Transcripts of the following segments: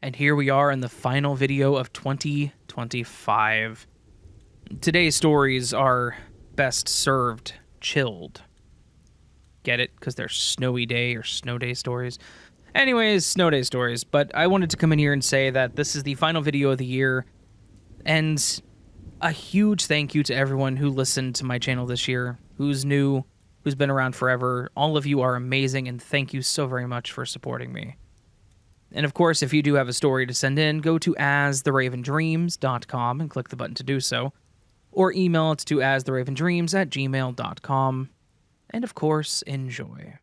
and here we are in the final video of 2025. Today's stories are best served chilled. Get it? Because they're snowy day or snow day stories. Anyways, snow day stories, but I wanted to come in here and say that this is the final video of the year, and a huge thank you to everyone who listened to my channel this year, who's new, who's been around forever. All of you are amazing, and thank you so very much for supporting me. And of course, if you do have a story to send in, go to astheravendreams.com and click the button to do so, or email it to astheravendreams@gmail.com, and of course, enjoy.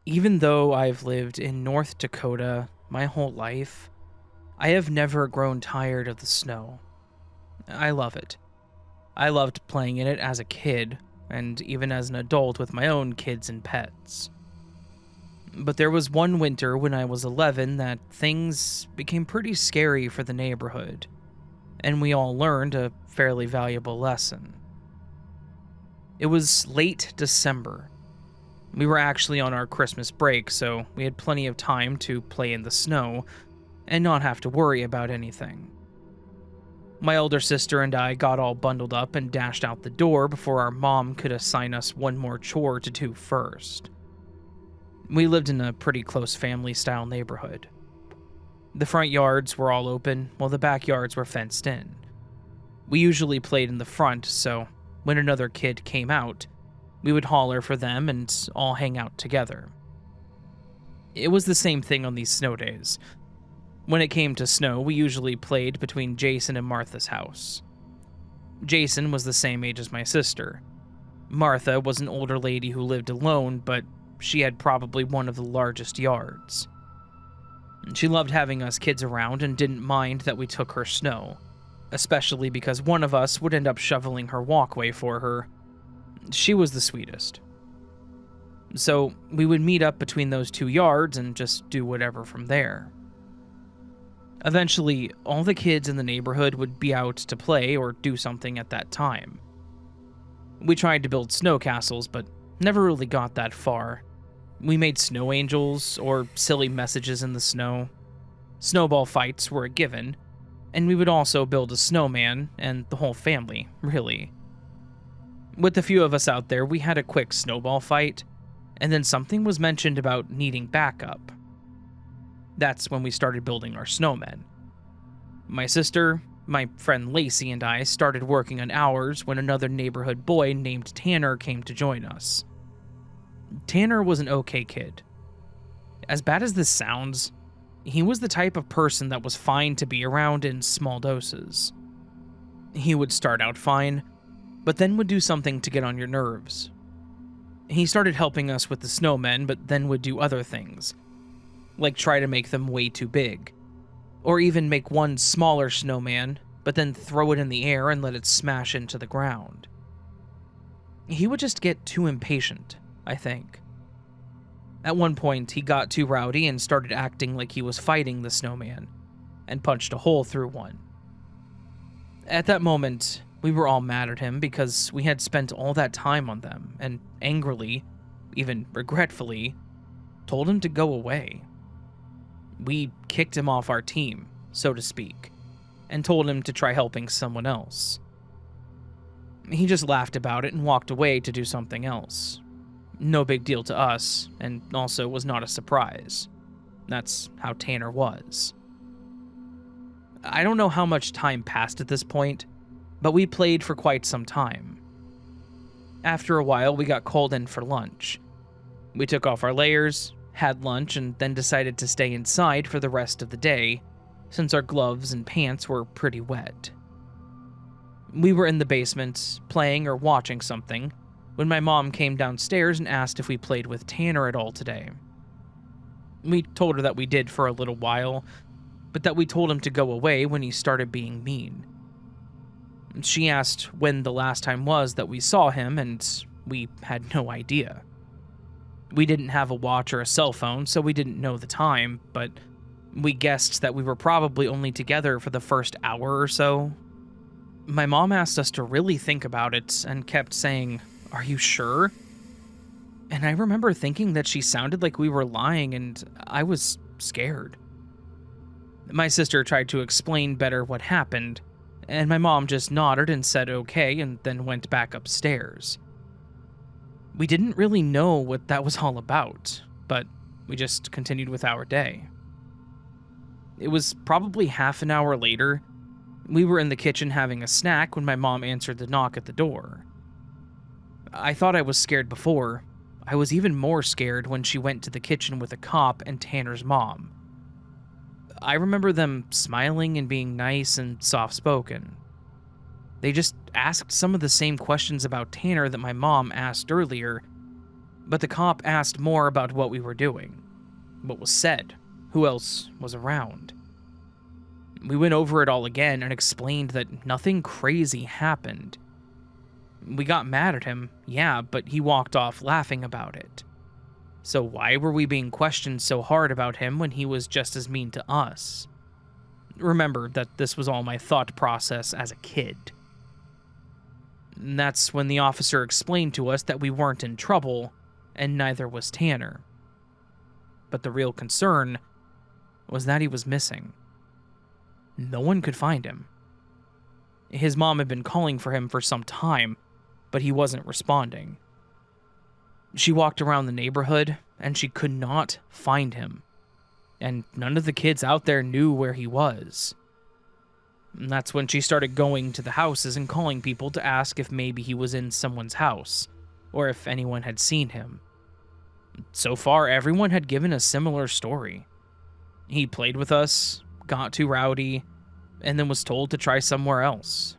Even though I've lived in North Dakota my whole life, I have never grown tired of the snow. I love it. I loved playing in it as a kid, and even as an adult with my own kids and pets. But there was one winter when I was 11 that things became pretty scary for the neighborhood, and we all learned a fairly valuable lesson. It was late December. We were actually on our Christmas break, so we had plenty of time to play in the snow and not have to worry about anything. My older sister and I got all bundled up and dashed out the door before our mom could assign us one more chore to do first. We lived in a pretty close family-style neighborhood. The front yards were all open, while the backyards were fenced in. We usually played in the front, so when another kid came out, we would holler for them and all hang out together. It was the same thing on these snow days. When it came to snow, we usually played between Jason and Martha's house. Jason was the same age as my sister. Martha was an older lady who lived alone, but she had probably one of the largest yards. She loved having us kids around and didn't mind that we took her snow, especially because one of us would end up shoveling her walkway for her. She was the sweetest. So we would meet up between those two yards and just do whatever from there. Eventually, all the kids in the neighborhood would be out to play or do something at that time. We tried to build snow castles, but never really got that far. We made snow angels or silly messages in the snow. Snowball fights were a given, and we would also build a snowman and the whole family, really. With the few of us out there, we had a quick snowball fight, and then something was mentioned about needing backup. That's when we started building our snowmen. My sister, my friend Lacey, and I started working on ours when another neighborhood boy named Tanner came to join us. Tanner was an okay kid. As bad as this sounds, he was the type of person that was fine to be around in small doses. He would start out fine, but then would do something to get on your nerves. He started helping us with the snowmen, but then would do other things, like try to make them way too big, or even make one smaller snowman, but then throw it in the air and let it smash into the ground. He would just get too impatient, I think. At one point, he got too rowdy and started acting like he was fighting the snowman, and punched a hole through one. At that moment, we were all mad at him because we had spent all that time on them, and angrily, even regretfully, told him to go away. We kicked him off our team, so to speak, and told him to try helping someone else. He just laughed about it and walked away to do something else. No big deal to us, and also was not a surprise. That's how Tanner was. I don't know how much time passed at this point, but we played for quite some time. After a while, we got called in for lunch. We took off our layers, had lunch, and then decided to stay inside for the rest of the day, since our gloves and pants were pretty wet. We were in the basement, playing or watching something, when my mom came downstairs and asked if we played with Tanner at all today. We told her that we did for a little while, but that we told him to go away when he started being mean. She asked when the last time was that we saw him, and we had no idea. We didn't have a watch or a cell phone, so we didn't know the time, but we guessed that we were probably only together for the first hour or so. My mom asked us to really think about it and kept saying, "Are you sure?" And I remember thinking that she sounded like we were lying, and I was scared. My sister tried to explain better what happened, and my mom just nodded and said okay and then went back upstairs. We didn't really know what that was all about, but we just continued with our day. It was probably half an hour later. We were in the kitchen having a snack when my mom answered the knock at the door. I thought I was scared before. I was even more scared when she went to the kitchen with a cop and Tanner's mom. I remember them smiling and being nice and soft-spoken. They just asked some of the same questions about Tanner that my mom asked earlier, but the cop asked more about what we were doing, what was said, who else was around. We went over it all again and explained that nothing crazy happened. We got mad at him, yeah, but he walked off laughing about it. So why were we being questioned so hard about him when he was just as mean to us? Remember that this was all my thought process as a kid. And that's when the officer explained to us that we weren't in trouble, and neither was Tanner. But the real concern was that he was missing. No one could find him. His mom had been calling for him for some time, but he wasn't responding. She walked around the neighborhood, and she could not find him. And none of the kids out there knew where he was. And that's when she started going to the houses and calling people to ask if maybe he was in someone's house, or if anyone had seen him. So far, everyone had given a similar story. He played with us, got too rowdy, and then was told to try somewhere else.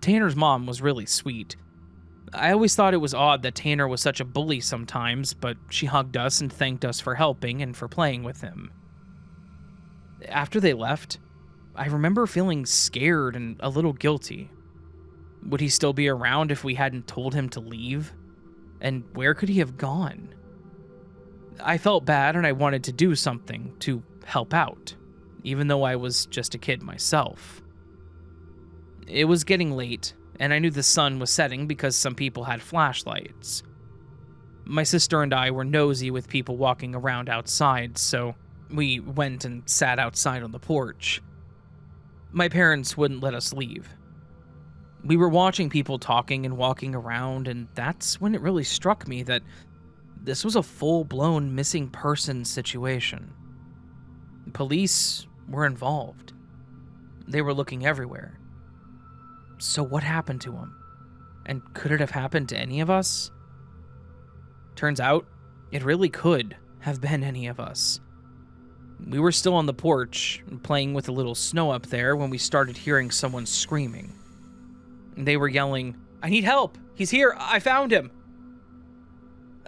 Tanner's mom was really sweet. I always thought it was odd that Tanner was such a bully sometimes, but she hugged us and thanked us for helping and for playing with him. After they left, I remember feeling scared and a little guilty. Would he still be around if we hadn't told him to leave? And where could he have gone? I felt bad and I wanted to do something to help out, even though I was just a kid myself. It was getting late, and I knew the sun was setting because some people had flashlights. My sister and I were nosy with people walking around outside, so we went and sat outside on the porch. My parents wouldn't let us leave. We were watching people talking and walking around, and that's when it really struck me that this was a full-blown missing person situation. Police were involved. They were looking everywhere. So what happened to him? And could it have happened to any of us? Turns out, it really could have been any of us. We were still on the porch, playing with a little snow up there, when we started hearing someone screaming. They were yelling, "I need help! He's here! I found him!"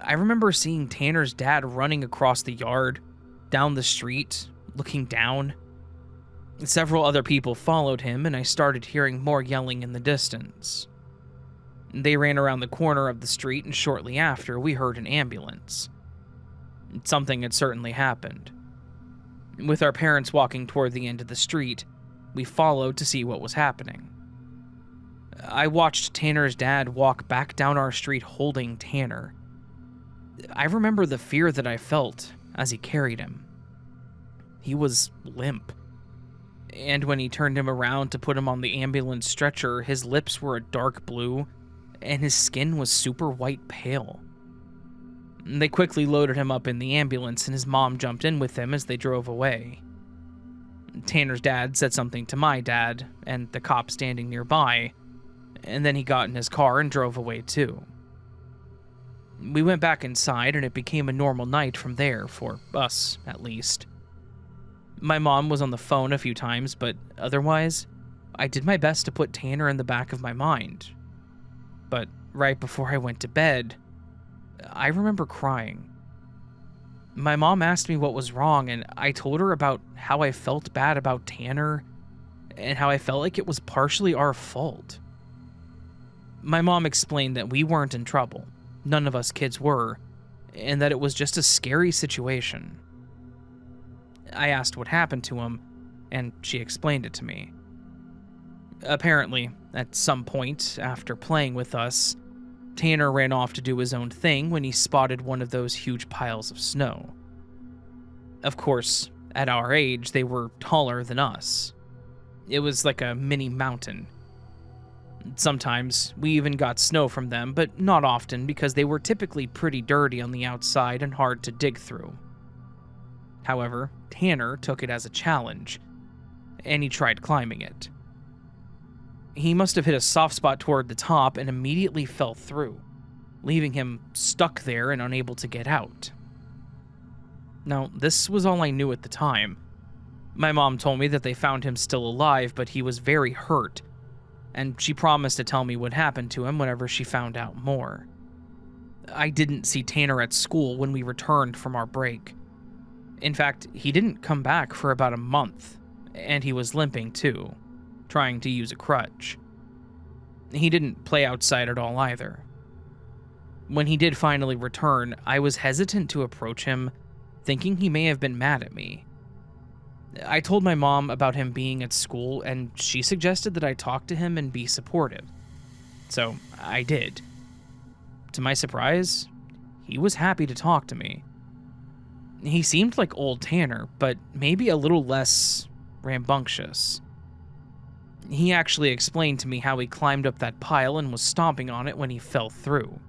I remember seeing Tanner's dad running across the yard, down the street, looking down. Several other people followed him, and I started hearing more yelling in the distance. They ran around the corner of the street, and shortly after, we heard an ambulance. Something had certainly happened. With our parents walking toward the end of the street, we followed to see what was happening. I watched Tanner's dad walk back down our street holding Tanner. I remember the fear that I felt as he carried him. He was limp. And when he turned him around to put him on the ambulance stretcher, his lips were a dark blue, and his skin was super white pale. They quickly loaded him up in the ambulance, and his mom jumped in with him as they drove away. Tanner's dad said something to my dad, and the cop standing nearby, and then he got in his car and drove away too. We went back inside, and it became a normal night from there, for us, at least. My mom was on the phone a few times, but otherwise, I did my best to put Tanner in the back of my mind. But right before I went to bed, I remember crying. My mom asked me what was wrong, and I told her about how I felt bad about Tanner, and how I felt like it was partially our fault. My mom explained that we weren't in trouble, none of us kids were, and that it was just a scary situation. I asked what happened to him, and she explained it to me. Apparently, at some point after playing with us, Tanner ran off to do his own thing when he spotted one of those huge piles of snow. Of course, at our age, they were taller than us. It was like a mini mountain. Sometimes we even got snow from them, but not often because they were typically pretty dirty on the outside and hard to dig through. However, Tanner took it as a challenge, and he tried climbing it. He must have hit a soft spot toward the top and immediately fell through, leaving him stuck there and unable to get out. Now, this was all I knew at the time. My mom told me that they found him still alive, but he was very hurt, and she promised to tell me what happened to him whenever she found out more. I didn't see Tanner at school when we returned from our break. In fact, he didn't come back for about a month, and he was limping too, trying to use a crutch. He didn't play outside at all either. When he did finally return, I was hesitant to approach him, thinking he may have been mad at me. I told my mom about him being at school, and she suggested that I talk to him and be supportive. So I did. To my surprise, he was happy to talk to me. He seemed like old Tanner, but maybe a little less rambunctious. He actually explained to me how he climbed up that pile and was stomping on it when he fell through.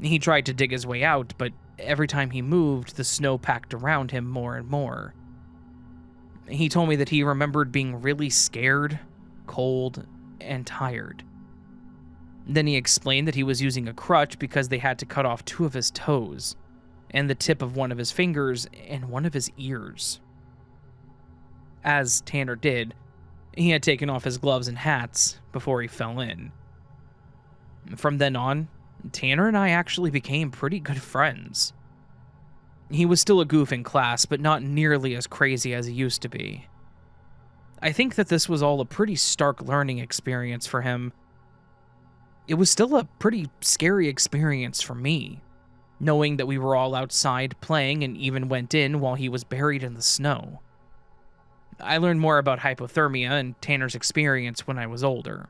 He tried to dig his way out, but every time he moved, the snow packed around him more and more. He told me that he remembered being really scared, cold, and tired. Then he explained that he was using a crutch because they had to cut off 2 of his toes, and the tip of one of his fingers, and one of his ears. As Tanner did, he had taken off his gloves and hats before he fell in. From then on, Tanner and I actually became pretty good friends. He was still a goof in class, but not nearly as crazy as he used to be. I think that this was all a pretty stark learning experience for him. It was still a pretty scary experience for me, knowing that we were all outside playing and even went in while he was buried in the snow. I learned more about hypothermia and Tanner's experience when I was older.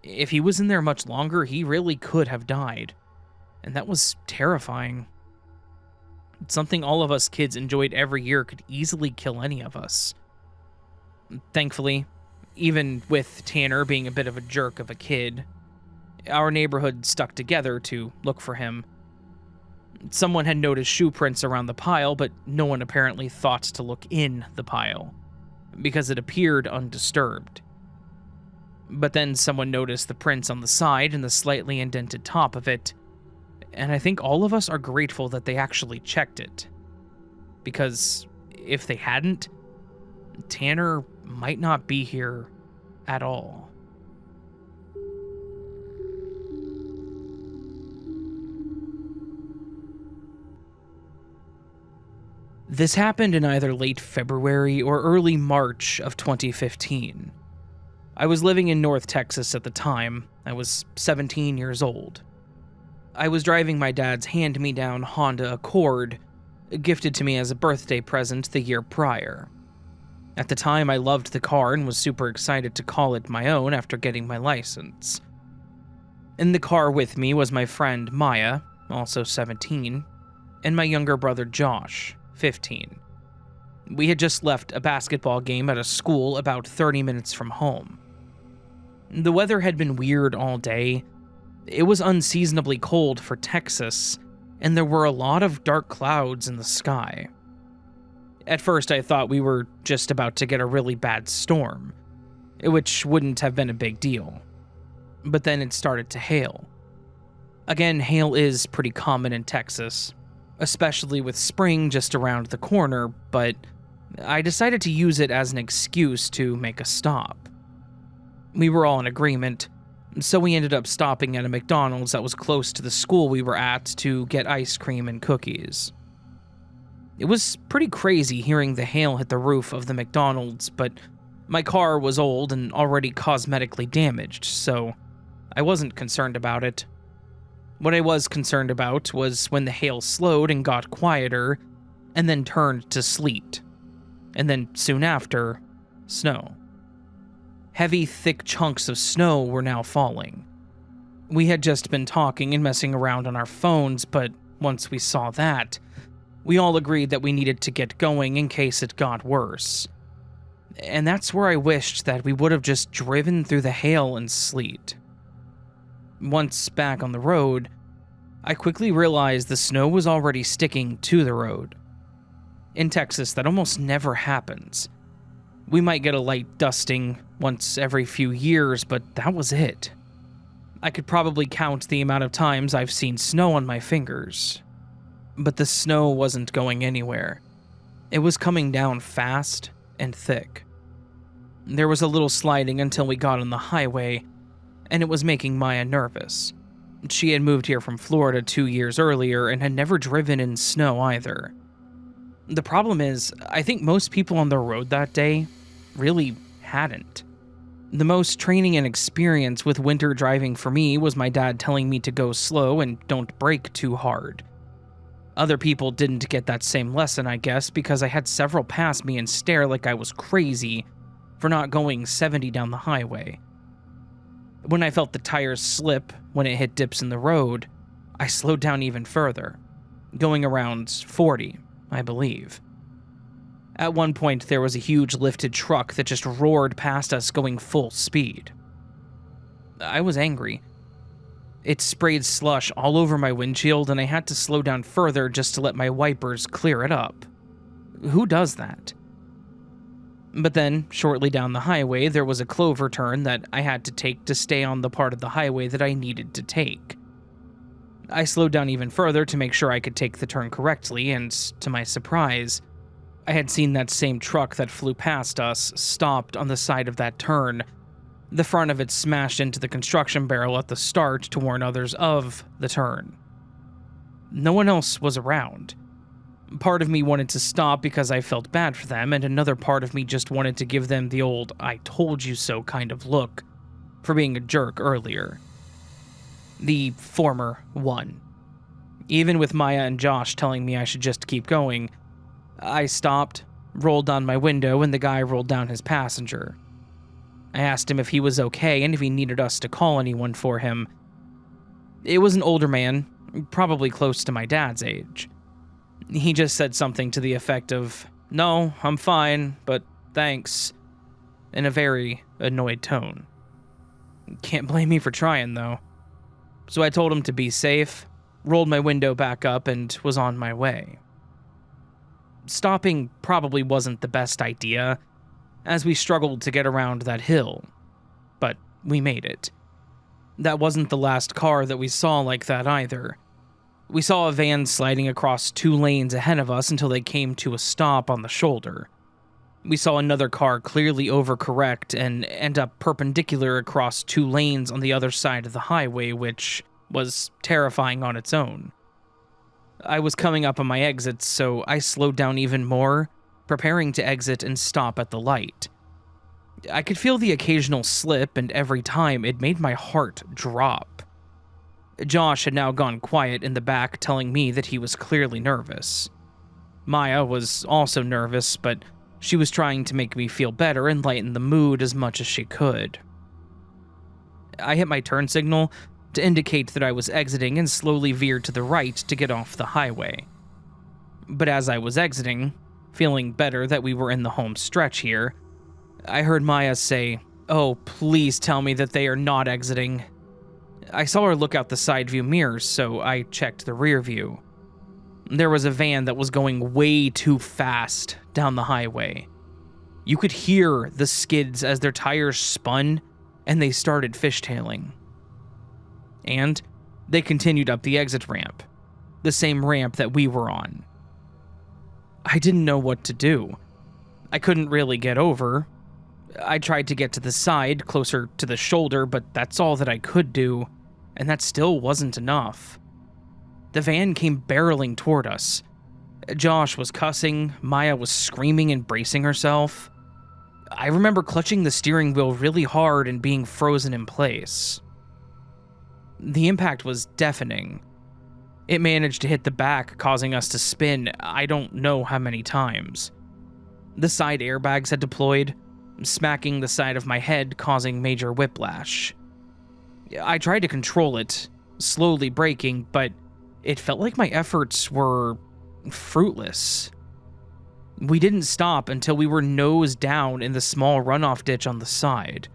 If he was in there much longer, he really could have died, and that was terrifying. Something all of us kids enjoyed every year could easily kill any of us. Thankfully, even with Tanner being a bit of a jerk of a kid, our neighborhood stuck together to look for him. Someone had noticed shoe prints around the pile, but no one apparently thought to look in the pile, because it appeared undisturbed. But then someone noticed the prints on the side and the slightly indented top of it, and I think all of us are grateful that they actually checked it. Because if they hadn't, Tanner might not be here at all. This happened in either late February or early March of 2015. I was living in North Texas at the time. I was 17 years old. I was driving my dad's hand-me-down Honda Accord, gifted to me as a birthday present the year prior. At the time, I loved the car and was super excited to call it my own after getting my license. In the car with me was my friend Maya, also 17, and my younger brother Josh, 15. We had just left a basketball game at a school about 30 minutes from home. The weather had been weird all day. It was unseasonably cold for Texas, and there were a lot of dark clouds in the sky. At first, I thought we were just about to get a really bad storm, which wouldn't have been a big deal. But then it started to hail. Again, hail is pretty common in Texas, especially with spring just around the corner, but I decided to use it as an excuse to make a stop. We were all in agreement, so we ended up stopping at a McDonald's that was close to the school we were at to get ice cream and cookies. It was pretty crazy hearing the hail hit the roof of the McDonald's, but my car was old and already cosmetically damaged, so I wasn't concerned about it. What I was concerned about was when the hail slowed and got quieter, and then turned to sleet, and then soon after, snow. Heavy, thick chunks of snow were now falling. We had just been talking and messing around on our phones, but once we saw that, we all agreed that we needed to get going in case it got worse. And that's where I wished that we would have just driven through the hail and sleet. Once back on the road, I quickly realized the snow was already sticking to the road. In Texas, that almost never happens. We might get a light dusting once every few years, but that was it. I could probably count the amount of times I've seen snow on my fingers. But the snow wasn't going anywhere. It was coming down fast and thick. There was a little sliding until we got on the highway, and it was making Maya nervous. She had moved here from Florida 2 years earlier and had never driven in snow either. The problem is, I think most people on the road that day really hadn't. The most training and experience with winter driving for me was my dad telling me to go slow and don't brake too hard. Other people didn't get that same lesson, I guess, because I had several pass me and stare like I was crazy for not going 70 down the highway. When I felt the tires slip when it hit dips in the road, I slowed down even further, going around 40, I believe. At one point, there was a huge lifted truck that just roared past us going full speed. I was angry. It sprayed slush all over my windshield, and I had to slow down further just to let my wipers clear it up. Who does that? But then, shortly down the highway, there was a clover turn that I had to take to stay on the part of the highway that I needed to take. I slowed down even further to make sure I could take the turn correctly, and to my surprise, I had seen that same truck that flew past us stopped on the side of that turn. The front of it smashed into the construction barrel at the start to warn others of the turn. No one else was around. Part of me wanted to stop because I felt bad for them, and another part of me just wanted to give them the old "I told you so" kind of look for being a jerk earlier. The former one. Even with Maya and Josh telling me I should just keep going, I stopped, rolled down my window, and the guy rolled down his passenger. I asked him if he was okay and if he needed us to call anyone for him. It was an older man, probably close to my dad's age. He just said something to the effect of, "No, I'm fine, but thanks," in a very annoyed tone. Can't blame me for trying, though. So I told him to be safe, rolled my window back up, and was on my way. Stopping probably wasn't the best idea, as we struggled to get around that hill, but we made it. That wasn't the last car that we saw like that either. We saw a van sliding across 2 lanes ahead of us until they came to a stop on the shoulder. We saw another car clearly overcorrect and end up perpendicular across 2 lanes on the other side of the highway, which was terrifying on its own. I was coming up on my exits, so I slowed down even more, preparing to exit and stop at the light. I could feel the occasional slip, and every time it made my heart drop. Josh had now gone quiet in the back, telling me that he was clearly nervous. Maya was also nervous, but she was trying to make me feel better and lighten the mood as much as she could. I hit my turn signal to indicate that I was exiting and slowly veered to the right to get off the highway. But as I was exiting, feeling better that we were in the home stretch here, I heard Maya say, "Oh, please tell me that they are not exiting." I saw her look out the side view mirrors, so I checked the rear view. There was a van that was going way too fast down the highway. You could hear the skids as their tires spun and they started fishtailing. And they continued up the exit ramp, the same ramp that we were on. I didn't know what to do. I couldn't really get over. I tried to get to the side, closer to the shoulder, but that's all that I could do, and that still wasn't enough. The van came barreling toward us. Josh was cussing, Maya was screaming and bracing herself. I remember clutching the steering wheel really hard and being frozen in place. The impact was deafening. It managed to hit the back, causing us to spin I don't know how many times. The side airbags had deployed, smacking the side of my head, causing major whiplash. I tried to control it, slowly braking, but it felt like my efforts were fruitless. We didn't stop until we were nose down in the small runoff ditch on the side.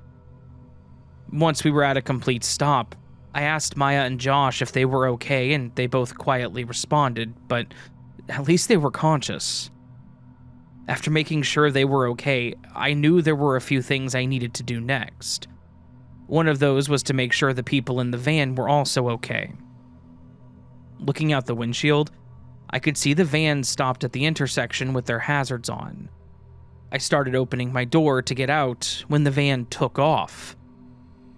Once we were at a complete stop, I asked Maya and Josh if they were okay, and they both quietly responded, but at least they were conscious. After making sure they were okay, I knew there were a few things I needed to do next. One of those was to make sure the people in the van were also okay. Looking out the windshield, I could see the van stopped at the intersection with their hazards on. I started opening my door to get out when the van took off.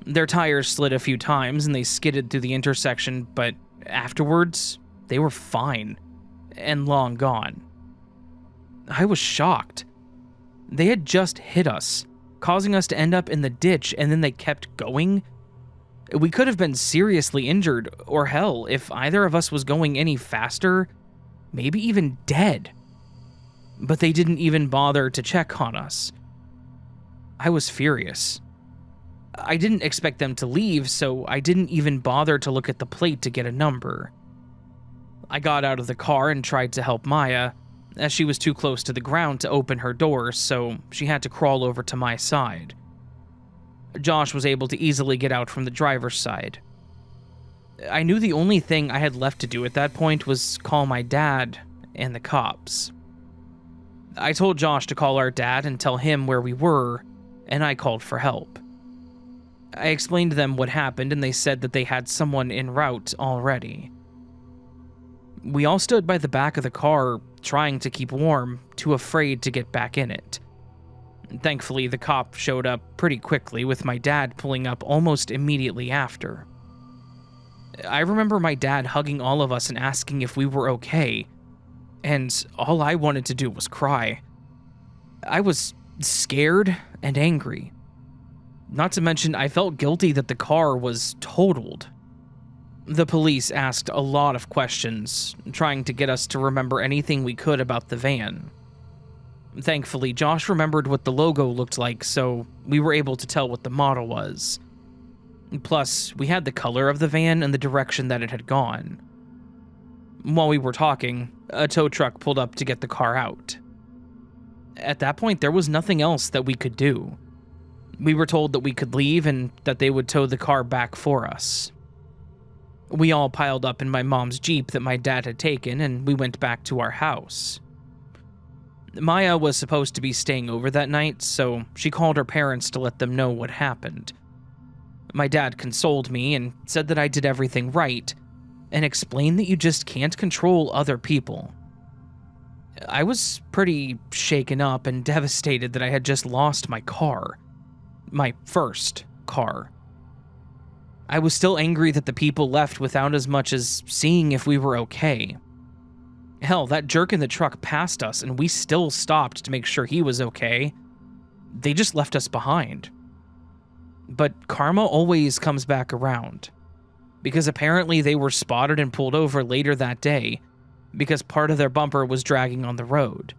Their tires slid a few times and they skidded through the intersection, but afterwards, they were fine and long gone. I was shocked. They had just hit us, causing us to end up in the ditch, and then they kept going. We could have been seriously injured, or hell, if either of us was going any faster, maybe even dead. But they didn't even bother to check on us. I was furious. I didn't expect them to leave, so I didn't even bother to look at the plate to get a number. I got out of the car and tried to help Maya, as she was too close to the ground to open her door, so she had to crawl over to my side. Josh was able to easily get out from the driver's side. I knew the only thing I had left to do at that point was call my dad and the cops. I told Josh to call our dad and tell him where we were, and I called for help. I explained to them what happened, and they said that they had someone en route already. We all stood by the back of the car, trying to keep warm, too afraid to get back in it. Thankfully, the cop showed up pretty quickly, with my dad pulling up almost immediately after. I remember my dad hugging all of us and asking if we were okay, and all I wanted to do was cry. I was scared and angry. Not to mention, I felt guilty that the car was totaled. The police asked a lot of questions, trying to get us to remember anything we could about the van. Thankfully, Josh remembered what the logo looked like, so we were able to tell what the model was. Plus, we had the color of the van and the direction that it had gone. While we were talking, a tow truck pulled up to get the car out. At that point, there was nothing else that we could do. We were told that we could leave and that they would tow the car back for us. We all piled up in my mom's Jeep that my dad had taken, and we went back to our house. Maya was supposed to be staying over that night, so she called her parents to let them know what happened. My dad consoled me and said that I did everything right, and explained that you just can't control other people. I was pretty shaken up and devastated that I had just lost my car. My first car. I was still angry that the people left without as much as seeing if we were okay. Hell, that jerk in the truck passed us and we still stopped to make sure he was okay. They just left us behind. But karma always comes back around, because apparently they were spotted and pulled over later that day because part of their bumper was dragging on the road,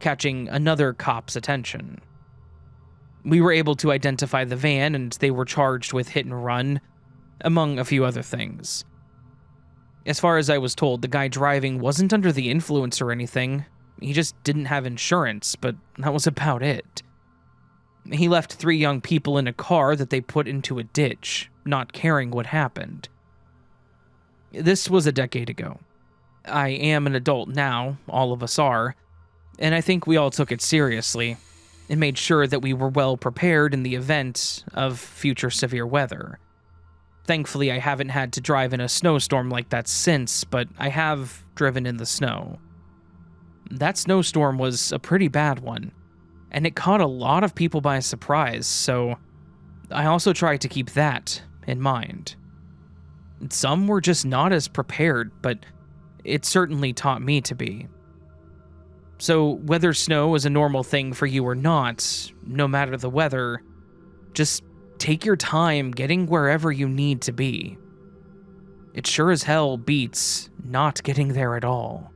catching another cop's attention. We were able to identify the van, and they were charged with hit and run, among a few other things. As far as I was told, the guy driving wasn't under the influence or anything. He just didn't have insurance, but that was about it. He left 3 young people in a car that they put into a ditch, not caring what happened. This was a decade ago. I am an adult now, all of us are, and I think we all took it seriously and made sure that we were well prepared in the event of future severe weather. Thankfully, I haven't had to drive in a snowstorm like that since, but I have driven in the snow. That snowstorm was a pretty bad one, and it caught a lot of people by surprise, so I also tried to keep that in mind. Some were just not as prepared, but it certainly taught me to be. So whether snow is a normal thing for you or not, no matter the weather, just take your time getting wherever you need to be. It sure as hell beats not getting there at all.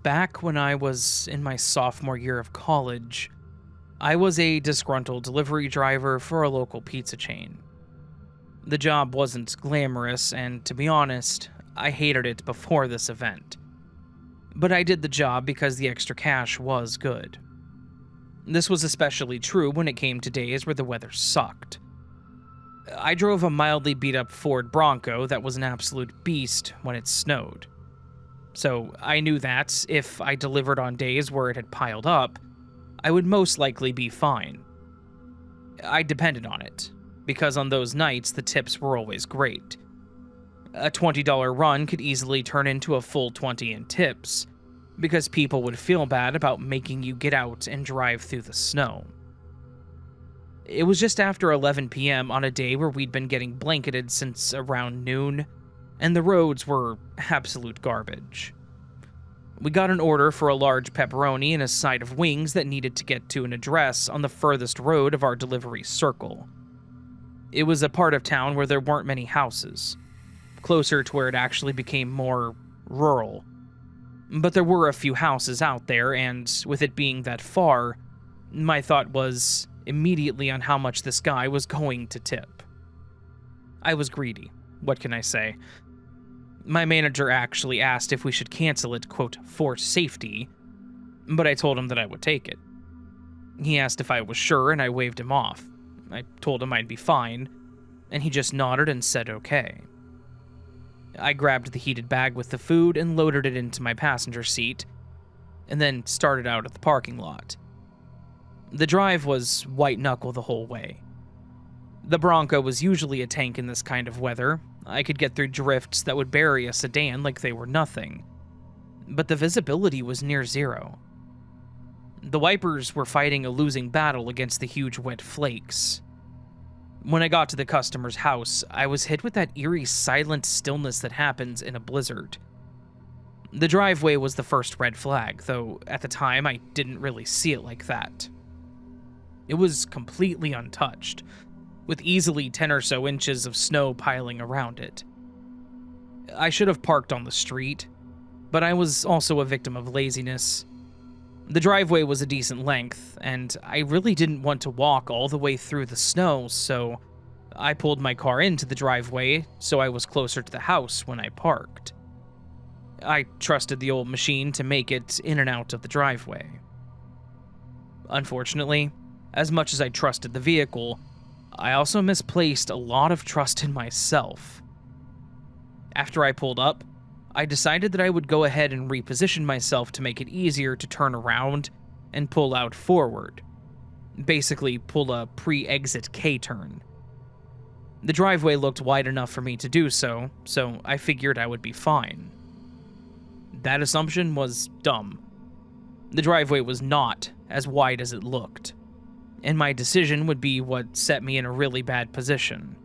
back when I was in my sophomore year of college, I was a disgruntled delivery driver for a local pizza chain. The job wasn't glamorous, and to be honest, I hated it before this event. But I did the job because the extra cash was good. This was especially true when it came to days where the weather sucked. I drove a mildly beat-up Ford Bronco that was an absolute beast when it snowed. So I knew that if I delivered on days where it had piled up, I would most likely be fine. I depended on it, because on those nights the tips were always great. A $20 run could easily turn into a full 20 in tips, because people would feel bad about making you get out and drive through the snow. It was just after 11 p.m. on a day where we'd been getting blanketed since around noon, and the roads were absolute garbage. We got an order for a large pepperoni and a side of wings that needed to get to an address on the furthest road of our delivery circle. It was a part of town where there weren't many houses, closer to where it actually became more rural. But there were a few houses out there, and with it being that far, my thought was immediately on how much this guy was going to tip. I was greedy, what can I say? My manager actually asked if we should cancel it, quote, for safety, but I told him that I would take it. He asked if I was sure, and I waved him off. I told him I'd be fine, and he just nodded and said okay. I grabbed the heated bag with the food and loaded it into my passenger seat, and then started out at the parking lot. The drive was white-knuckle the whole way. The Bronco was usually a tank in this kind of weather. I could get through drifts that would bury a sedan like they were nothing. But the visibility was near zero. The wipers were fighting a losing battle against the huge wet flakes. When I got to the customer's house, I was hit with that eerie silent stillness that happens in a blizzard. The driveway was the first red flag, though at the time I didn't really see it like that. It was completely untouched, with easily 10 or so inches of snow piling around it. I should have parked on the street, but I was also a victim of laziness. The driveway was a decent length, and I really didn't want to walk all the way through the snow, so I pulled my car into the driveway so I was closer to the house when I parked. I trusted the old machine to make it in and out of the driveway. Unfortunately, as much as I trusted the vehicle, I also misplaced a lot of trust in myself. After I pulled up, I decided that I would go ahead and reposition myself to make it easier to turn around and pull out forward. Basically, pull a pre-exit K-turn. The driveway looked wide enough for me to do so I figured I would be fine. That assumption was dumb. The driveway was not as wide as it looked, and my decision would be what set me in a really bad position.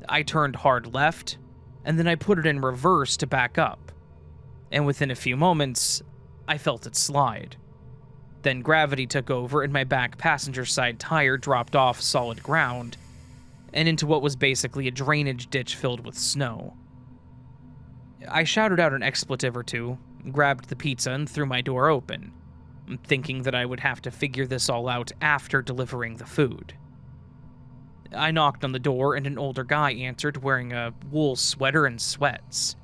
I turned hard left, and then I put it in reverse to back up, and within a few moments, I felt it slide. Then gravity took over and my back passenger side tire dropped off solid ground, and into what was basically a drainage ditch filled with snow. I shouted out an expletive or two, grabbed the pizza, and threw my door open, thinking that I would have to figure this all out after delivering the food. I knocked on the door and an older guy answered wearing a wool sweater and sweats.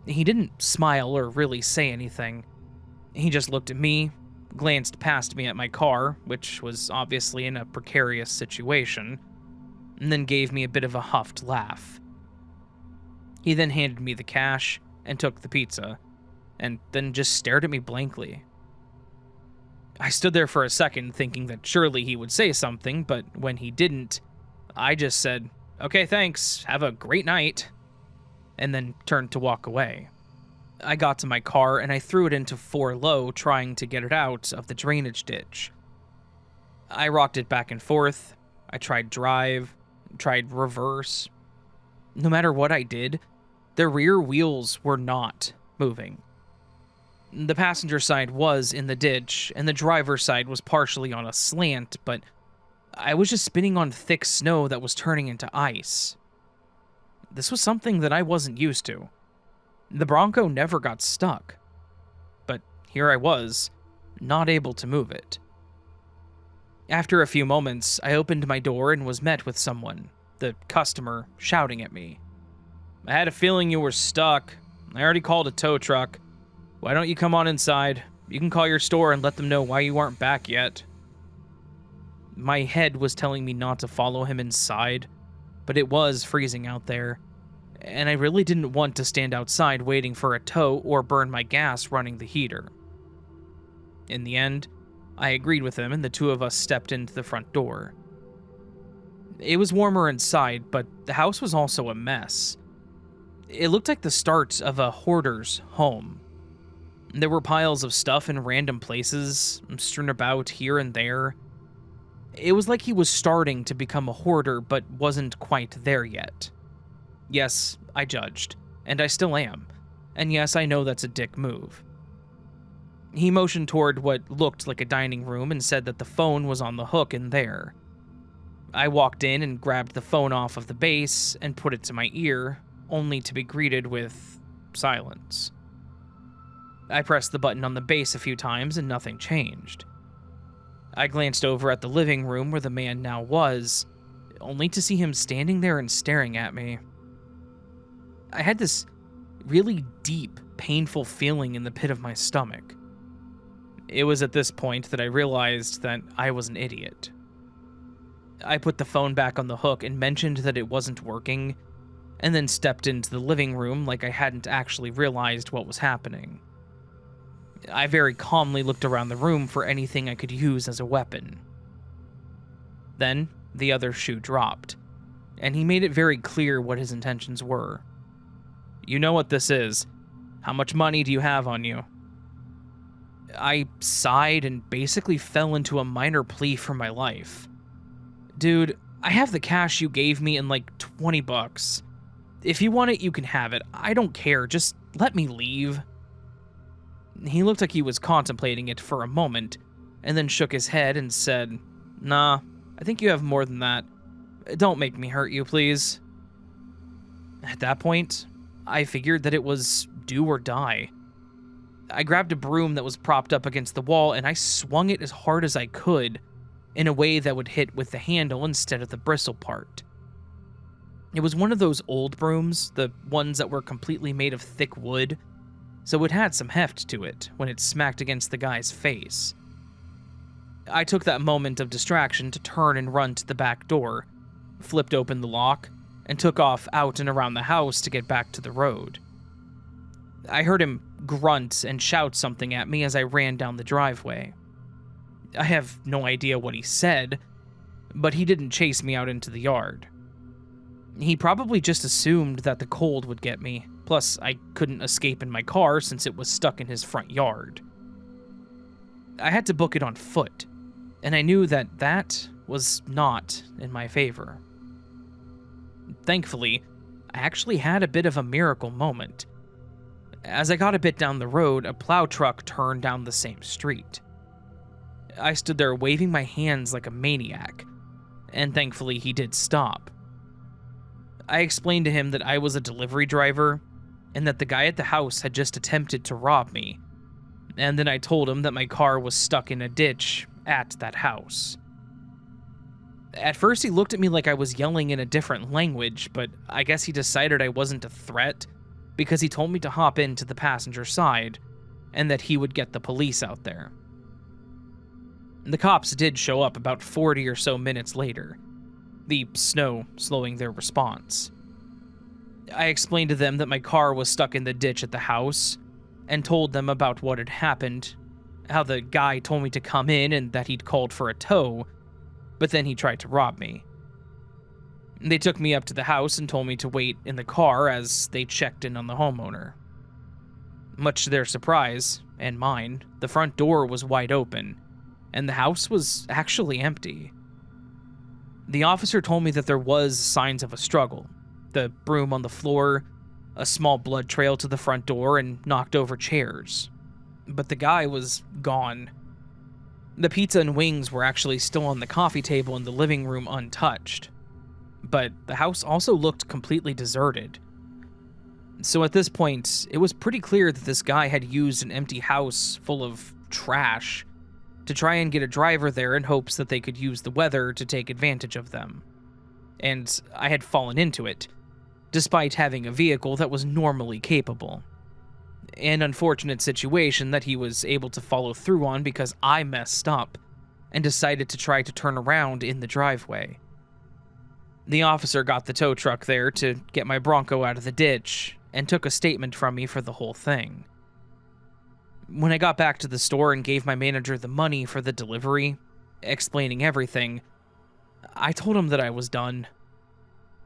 He didn't smile or really say anything. He just looked at me, glanced past me at my car, which was obviously in a precarious situation, and then gave me a bit of a huffed laugh. He then handed me the cash and took the pizza, and then just stared at me blankly. I stood there for a second thinking that surely he would say something, but when he didn't, I just said, "Okay, thanks, have a great night," and then turned to walk away. I got to my car and I threw it into 4 low, trying to get it out of the drainage ditch. I rocked it back and forth. I tried drive, tried reverse. No matter what I did, the rear wheels were not moving. The passenger side was in the ditch, and the driver's side was partially on a slant, but I was just spinning on thick snow that was turning into ice. This was something that I wasn't used to. The Bronco never got stuck. here I was, not able to move it. After a few moments, I opened my door and was met with someone, the customer, shouting at me. "I had a feeling you were stuck. I already called a tow truck. Why don't you come on inside? You can call your store and let them know why you aren't back yet." My head was telling me not to follow him inside, but it was freezing out there, and I really didn't want to stand outside waiting for a tow or burn my gas running the heater. In the end, I agreed with him and the two of us stepped into the front door. It was warmer inside, but the house was also a mess. It looked like the start of a hoarder's home. There were piles of stuff in random places, strewn about here and there. It was like he was starting to become a hoarder, but wasn't quite there yet. Yes, I judged, and I still am. And yes, I know that's a dick move. He motioned toward what looked like a dining room and said that the phone was on the hook in there. I walked in and grabbed the phone off of the base and put it to my ear, only to be greeted with silence. I pressed the button on the base a few times and nothing changed. I glanced over at the living room where the man now was, only to see him standing there and staring at me. I had this really deep, painful feeling in the pit of my stomach. It was at this point that I realized that I was an idiot. I put the phone back on the hook and mentioned that it wasn't working, and then stepped into the living room like I hadn't actually realized what was happening. I very calmly looked around the room for anything I could use as a weapon. Then, the other shoe dropped, and he made it very clear what his intentions were. "You know what this is. How much money do you have on you?" I sighed and basically fell into a minor plea for my life. "Dude, I have the cash you gave me in like $20. If you want it, you can have it. I don't care. Just let me leave." He looked like he was contemplating it for a moment, and then shook his head and said, "Nah, I think you have more than that. Don't make me hurt you, please." At that point, I figured that it was do or die. I grabbed a broom that was propped up against the wall and I swung it as hard as I could, in a way that would hit with the handle instead of the bristle part. It was one of those old brooms, the ones that were completely made of thick wood, so it had some heft to it when it smacked against the guy's face. I took that moment of distraction to turn and run to the back door, flipped open the lock, and took off out and around the house to get back to the road. I heard him grunt and shout something at me as I ran down the driveway. I have no idea what he said, but he didn't chase me out into the yard. He probably just assumed that the cold would get me, plus I couldn't escape in my car since it was stuck in his front yard. I had to book it on foot, and I knew that that was not in my favor. Thankfully, I actually had a bit of a miracle moment. As I got a bit down the road, a plow truck turned down the same street. I stood there waving my hands like a maniac, and thankfully he did stop. I explained to him that I was a delivery driver, and that the guy at the house had just attempted to rob me, and then I told him that my car was stuck in a ditch at that house. At first he looked at me like I was yelling in a different language, but I guess he decided I wasn't a threat, because he told me to hop into the passenger side, and that he would get the police out there. The cops did show up about 40 or so minutes later, the snow slowing their response. I explained to them that my car was stuck in the ditch at the house, and told them about what had happened, how the guy told me to come in and that he'd called for a tow, but then he tried to rob me. They took me up to the house and told me to wait in the car as they checked in on the homeowner. Much to their surprise, and mine, the front door was wide open, and the house was actually empty. The officer told me that there was signs of a struggle, the broom on the floor, a small blood trail to the front door, and knocked over chairs. But the guy was gone. The pizza and wings were actually still on the coffee table in the living room untouched. But the house also looked completely deserted. So at this point, it was pretty clear that this guy had used an empty house full of trash to try and get a driver there in hopes that they could use the weather to take advantage of them. And I had fallen into it, despite having a vehicle that was normally capable. An unfortunate situation that he was able to follow through on because I messed up and decided to try to turn around in the driveway. The officer got the tow truck there to get my Bronco out of the ditch and took a statement from me for the whole thing. When I got back to the store and gave my manager the money for the delivery, explaining everything, I told him that I was done.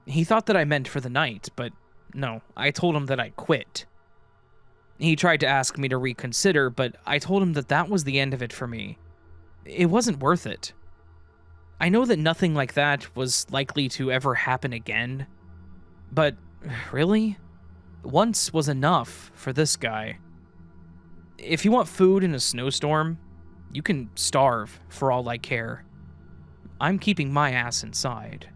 He thought that I meant for the night, but no, I told him that I quit. He tried to ask me to reconsider, but I told him that that was the end of it for me. It wasn't worth it. I know that nothing like that was likely to ever happen again, but really? Once was enough for this guy. If you want food in a snowstorm, you can starve for all I care. I'm keeping my ass inside.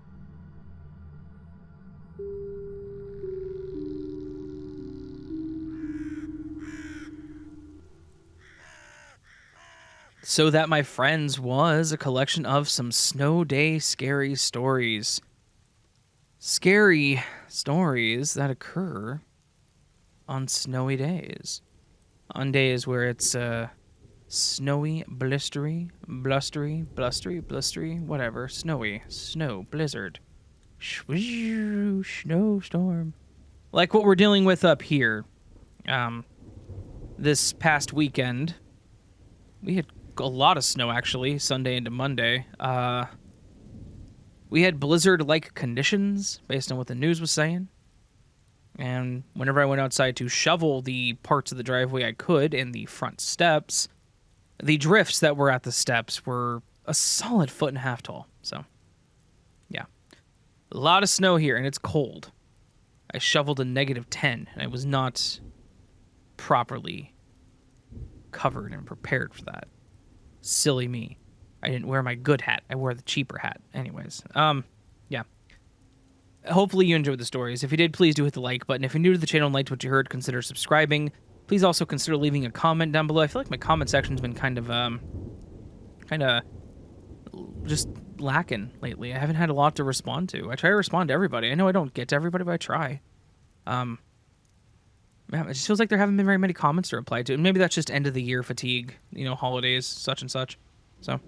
So that, my friends, was a collection of some snow day scary stories. Scary stories that occur on snowy days. On days where it's snowy, blustery, whatever. Snowy, snow, blizzard, snowstorm. Like what we're dealing with up here. This past weekend, we had a lot of snow, actually, Sunday into Monday. We had blizzard-like conditions, based on what the news was saying. And whenever I went outside to shovel the parts of the driveway I could in the front steps, the drifts that were at the steps were a solid 1.5 feet tall. So, yeah. A lot of snow here, and it's cold. I shoveled a -10, and I was not properly covered and prepared for that. Silly me. I didn't wear my good hat. I wore the cheaper hat. Anyways, yeah. Hopefully you enjoyed the stories. If you did, please do hit the like button. If you're new to the channel and liked what you heard, consider subscribing. Please also consider leaving a comment down below. I feel like my comment section's been kind of just lacking lately. I haven't had a lot to respond to. I try to respond to everybody. I know I don't get to everybody, but I try. Man, it just feels like there haven't been very many comments to reply to. And maybe that's just end of the year fatigue, you know, holidays, such and such. So,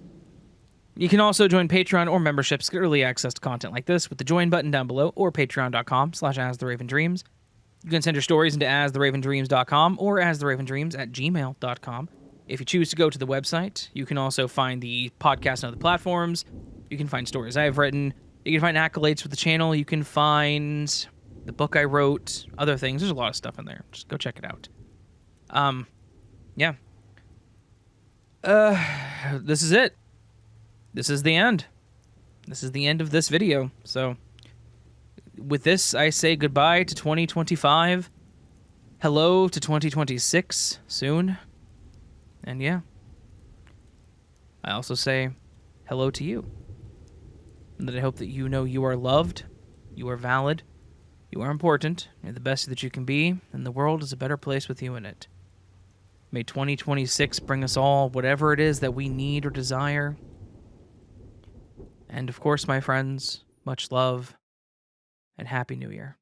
you can also join Patreon or memberships, get early access to content like this with the join button down below, or patreon.com/astheravendreams. You can send your stories into astheravendreams.com or astheravendreams@gmail.com. If you choose to go to the website, you can also find the podcast on other platforms. You can find stories I've written. You can find accolades for the channel. You can find the book I wrote, other things. There's a lot of stuff in there. Just go check it out. Yeah. This is it. This is the end. This is the end of this video. So, with this, I say goodbye to 2025. Hello to 2026 soon. And yeah. I also say hello to you. And that I hope that you know you are loved, you are valid, you are important, you're the best that you can be, and the world is a better place with you in it. May 2026 bring us all whatever it is that we need or desire. And of course, my friends, much love and Happy New Year.